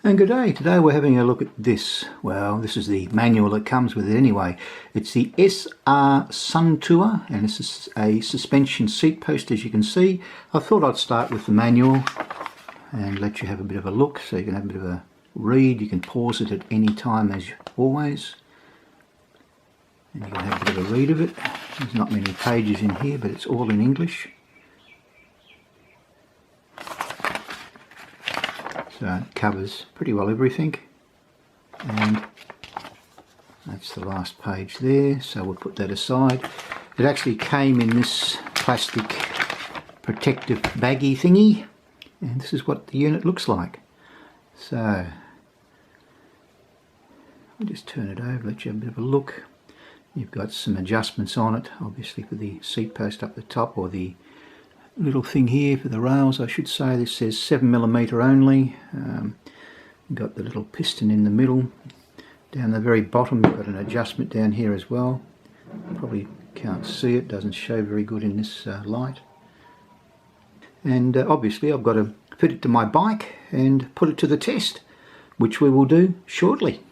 And good day. Today we're having a look at this. Well, this is the manual that comes with it anyway. It's the SR Suntour, and this is a suspension seat post, as you can see. I thought I'd start with the manual and let you have a bit of a look so you can have a bit of a read. You can pause it at any time, as always, and you can have a bit of a read of it. There's not many pages in here, but it's all in English. So it covers pretty well everything, and that's the last page there, so we'll put that aside. It actually came in this plastic protective baggy thingy, and this is what the unit looks like. So I'll just turn it over, let you have a bit of a look. You've got some adjustments on it, obviously for the seat post up the top, or the little thing here for the rails, I should say. This says 7mm only. You've got the little piston in the middle. Down the very bottom you've got an adjustment down here as well. Probably can't see it, doesn't show very good in this light. And obviously I've got to fit it to my bike and put it to the test, which we will do shortly.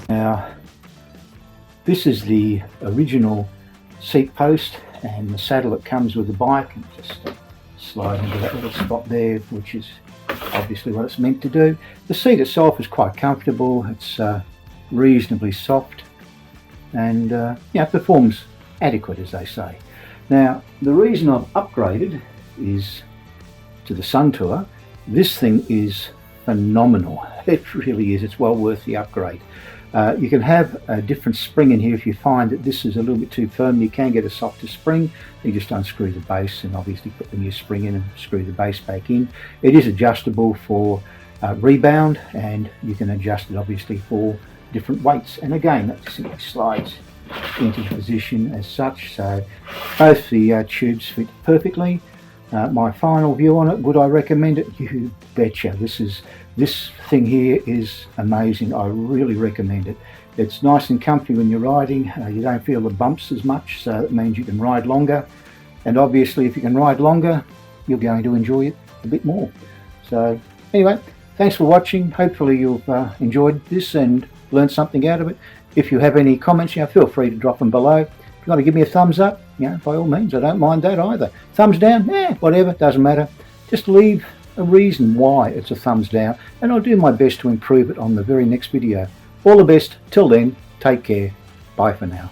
Now, this is the original seat post and the saddle that comes with the bike, and just slide into that little spot there, which is obviously what it's meant to do. The seat itself is quite comfortable, it's reasonably soft, and performs adequate, as they say. Now, the reason I've upgraded is to the Suntour. This thing is phenomenal. It really is. It's well worth the upgrade. You can have a different spring in here if you find that this is a little bit too firm. You can get a softer spring. You just unscrew the base and obviously put the new spring in and screw the base back in. It is adjustable for rebound, and you can adjust it obviously for different weights. And again, that simply slides into position as such. So both the tubes fit perfectly. My final view on it, would I recommend it? You betcha. This thing here is amazing. I really recommend it. It's nice and comfy when you're riding. You don't feel the bumps as much, so that means you can ride longer. And obviously if you can ride longer, you're going to enjoy it a bit more. So anyway, thanks for watching. Hopefully you've enjoyed this and learned something out of it. If you have any comments, feel free to drop them below. If you want to give me a thumbs up, by all means, I don't mind that either. Thumbs down, whatever, doesn't matter. Just leave a reason why it's a thumbs down, and I'll do my best to improve it on the very next video. All the best. Till then, take care. Bye for now.